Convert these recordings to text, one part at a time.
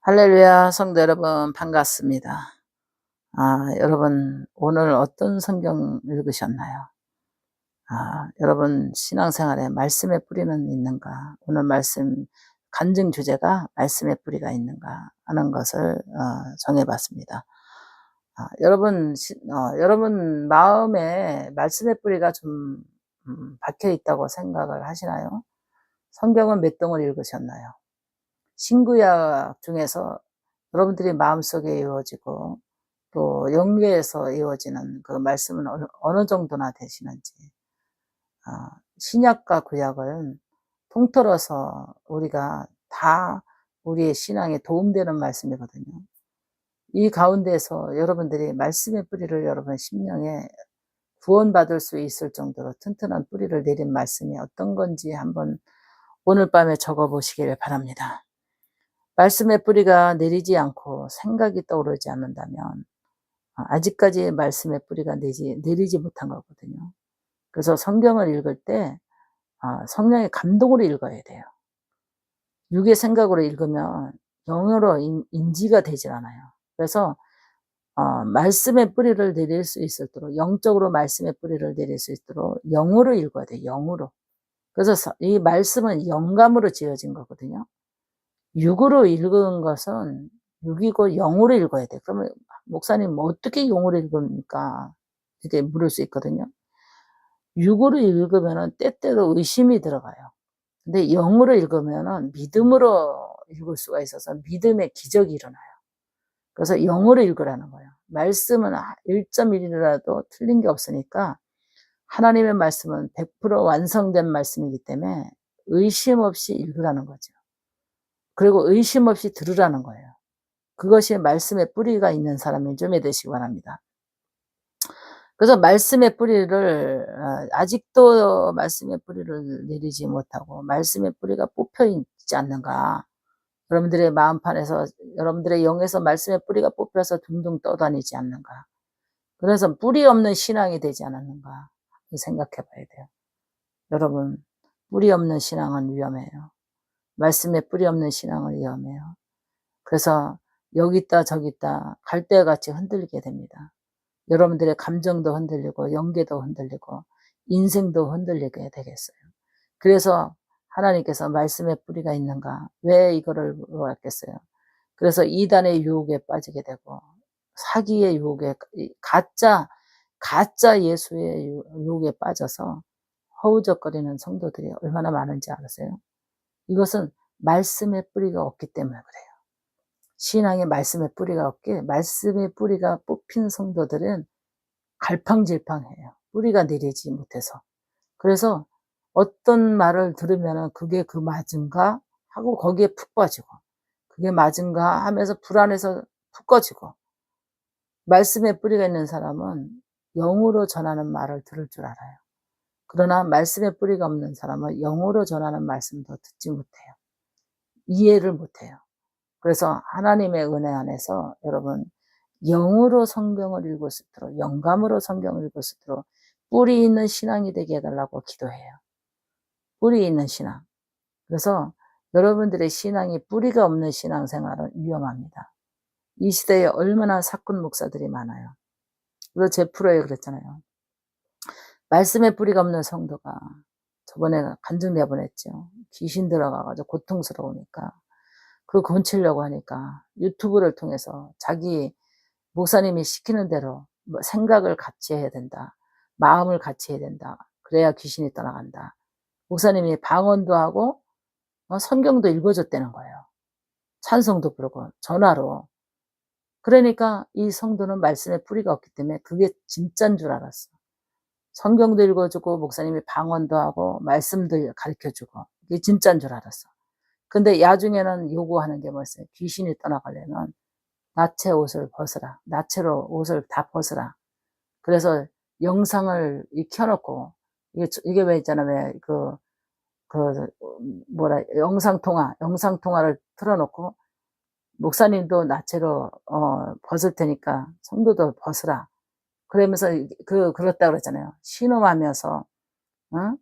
할렐루야, 성도 여러분, 반갑습니다. 여러분, 오늘 어떤 성경 읽으셨나요? 여러분, 신앙생활에 말씀의 뿌리는 있는가? 오늘 말씀, 간증 주제가 말씀의 뿌리가 있는가 하는 것을 정해봤습니다. 여러분 마음에 말씀의 뿌리가 좀 박혀 있다고 생각을 하시나요? 성경은 몇 동을 읽으셨나요? 신구약 중에서 여러분들이 마음속에 이루어지고 또 영계에서 이루어지는 그 말씀은 어느 정도나 되시는지, 신약과 구약을 통틀어서 우리가 다 우리의 신앙에 도움되는 말씀이거든요. 이 가운데서 여러분들이 말씀의 뿌리를 여러분 심령에 구원받을 수 있을 정도로 튼튼한 뿌리를 내린 말씀이 어떤 건지 한번 오늘 밤에 적어 보시길 바랍니다. 말씀의 뿌리가 내리지 않고 생각이 떠오르지 않는다면 아직까지 말씀의 뿌리가 내리지 못한 거거든요. 그래서 성경을 읽을 때 성령의 감동으로 읽어야 돼요. 육의 생각으로 읽으면 영어로 인지가 되질 않아요. 그래서 말씀의 뿌리를 내릴 수 있도록, 영적으로 말씀의 뿌리를 내릴 수 있도록 영으로 읽어야 돼요. 영으로. 그래서 이 말씀은 영감으로 지어진 거거든요. 육으로 읽은 것은 육이고 영으로 읽어야 돼. 그러면 목사님 뭐 어떻게 영으로 읽습니까? 이렇게 물을 수 있거든요. 육으로 읽으면은 때때로 의심이 들어가요. 근데 영으로 읽으면은 믿음으로 읽을 수가 있어서 믿음의 기적이 일어나요. 그래서 영으로 읽으라는 거예요. 말씀은 1.1이라도 틀린 게 없으니까 하나님의 말씀은 100% 완성된 말씀이기 때문에 의심 없이 읽으라는 거죠. 그리고 의심 없이 들으라는 거예요. 그것이 말씀의 뿌리가 있는 사람이 좀 되시기 바랍니다. 그래서 말씀의 뿌리를 아직도 말씀의 뿌리를 내리지 못하고 말씀의 뿌리가 뽑혀 있지 않는가? 여러분들의 마음판에서, 여러분들의 영에서 말씀의 뿌리가 뽑혀서 둥둥 떠다니지 않는가? 그래서 뿌리 없는 신앙이 되지 않았는가? 생각해 봐야 돼요. 여러분, 뿌리 없는 신앙은 위험해요. 말씀의 뿌리 없는 신앙은 위험해요. 그래서 여기 있다 저기 있다 갈대같이 흔들리게 됩니다. 여러분들의 감정도 흔들리고 영계도 흔들리고 인생도 흔들리게 되겠어요. 그래서 하나님께서 말씀의 뿌리가 있는가? 왜 이거를 물어봤겠어요? 그래서 이단의 유혹에 빠지게 되고 사기의 유혹에, 가짜 예수의 유혹에 빠져서 허우적거리는 성도들이 얼마나 많은지 아세요? 이것은 말씀의 뿌리가 없기 때문에 그래요. 신앙에 말씀의 뿌리가 없기에 말씀의 뿌리가 뽑힌 성도들은 갈팡질팡해요. 뿌리가 내리지 못해서. 그래서 어떤 말을 들으면 그게 그 맞은가 하고 거기에 푹 빠지고, 그게 맞은가 하면서 불안해서 푹 꺼지고, 말씀의 뿌리가 있는 사람은 영으로 전하는 말을 들을 줄 알아요. 그러나 말씀의 뿌리가 없는 사람은 영으로 전하는 말씀도 듣지 못해요. 이해를 못해요. 그래서 하나님의 은혜 안에서 여러분 영으로 성경을 읽을 수 있도록, 영감으로 성경을 읽을 수 있도록 뿌리 있는 신앙이 되게 해달라고 기도해요. 뿌리 있는 신앙. 그래서 여러분들의 신앙이 뿌리가 없는 신앙생활은 위험합니다. 이 시대에 얼마나 사꾼 목사들이 많아요. 그래서 제 프로에 그랬잖아요. 말씀의 뿌리가 없는 성도가, 저번에 간증 내보냈죠. 귀신 들어가가지고 고통스러우니까 그 고치려고 하니까 유튜브를 통해서 자기 목사님이 시키는 대로 생각을 같이 해야 된다. 마음을 같이 해야 된다. 그래야 귀신이 떠나간다. 목사님이 방언도 하고 성경도 읽어줬다는 거예요. 찬송도 부르고 전화로. 그러니까 이 성도는 말씀에 뿌리가 없기 때문에 그게 진짜인 줄 알았어. 성경도 읽어주고 목사님이 방언도 하고 말씀도 가르쳐주고 이게 진짜인 줄 알았어. 근데 야중에는 요구하는 게 뭐였어요? 귀신이 떠나가려면 나체 옷을 벗으라. 나체로 옷을 다 벗으라. 그래서 영상을 켜놓고, 이게 왜 있잖아, 왜 영상통화를 틀어놓고, 목사님도 나체로, 벗을 테니까 성도도 벗으라. 그러면서, 그렇다 그러잖아요. 신음하면서, 어?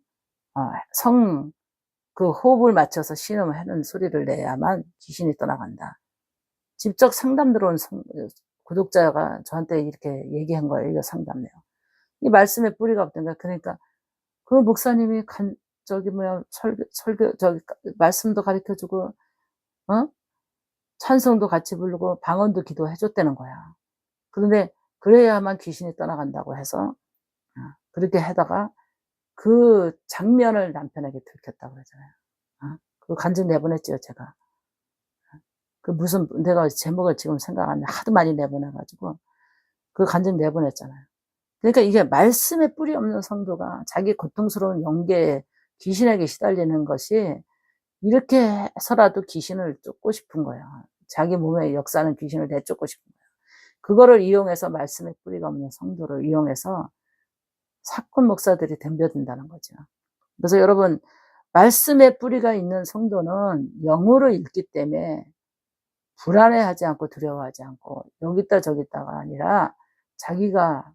호흡을 맞춰서 신음하는 소리를 내야만 귀신이 떠나간다. 직접 상담 들어온 구독자가 저한테 이렇게 얘기한 거예요. 이거 상담 내용. 이 말씀에 뿌리가 없던 거야. 그러니까 그 목사님이 말씀도 가르쳐 주고, 찬송도 같이 부르고, 방언도 기도해 줬다는 거야. 그런데, 그래야만 귀신이 떠나간다고 해서, 그렇게 하다가, 그 장면을 남편에게 들켰다고 그러잖아요. 그 간증 내보냈죠, 제가. 내가 제목을 지금 생각 안 나. 하도 많이 내보내가지고, 그 간증 내보냈잖아요. 그러니까 이게 말씀에 뿌리 없는 성도가 자기 고통스러운 영계에 귀신에게 시달리는 것이 이렇게 해서라도 귀신을 쫓고 싶은 거예요. 자기 몸에 역사하는 귀신을 내쫓고 싶은 거예요. 그거를 이용해서 말씀에 뿌리가 없는 성도를 이용해서 사건 목사들이 덤벼든다는 거죠. 그래서 여러분, 말씀에 뿌리가 있는 성도는 영으로 읽기 때문에 불안해하지 않고 두려워하지 않고 여기 있다 저기 있다가 아니라 자기가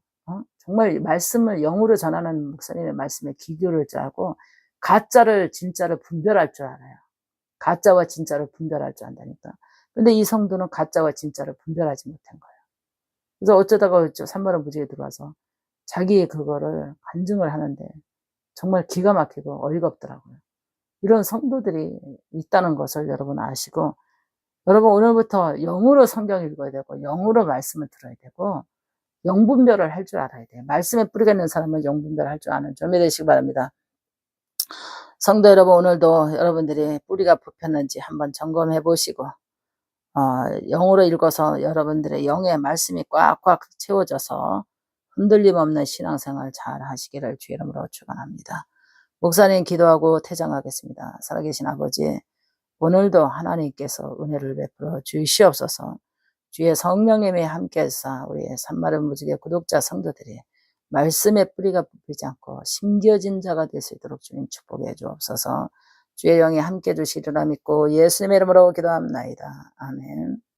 정말 말씀을 영으로 전하는 목사님의 말씀에 귀 기울일 줄 알고 가짜를 진짜를 분별할 줄 알아요. 가짜와 진짜를 분별할 줄 안다니까. 근데 이 성도는 가짜와 진짜를 분별하지 못한 거예요. 그래서 어쩌다가 산마른 무지개 들어와서 자기 그거를 간증을 하는데 정말 기가 막히고 어이가 없더라고요. 이런 성도들이 있다는 것을 여러분 아시고, 여러분 오늘부터 영으로 성경 읽어야 되고 영으로 말씀을 들어야 되고 영분별을 할 줄 알아야 돼요. 말씀에 뿌리가 있는 사람은 영분별을 할 줄 아는 점이 되시기 바랍니다. 성도 여러분, 오늘도 여러분들이 뿌리가 뽑혔는지 한번 점검해 보시고, 영으로 읽어서 여러분들의 영의 말씀이 꽉꽉 채워져서 흔들림 없는 신앙생활 잘 하시기를 주의 이름으로 축원합니다. 목사님 기도하고 퇴장하겠습니다. 살아계신 아버지, 오늘도 하나님께서 은혜를 베풀어 주시옵소서. 주의 성령님이 함께해서 우리 산마른 무지개 구독자 성도들이 말씀의 뿌리가 뽑히지 않고 심겨진 자가 될 수 있도록 주님 축복해 주옵소서. 주의 영이 함께 주시리라 믿고 예수님의 이름으로 기도합나이다. 아멘.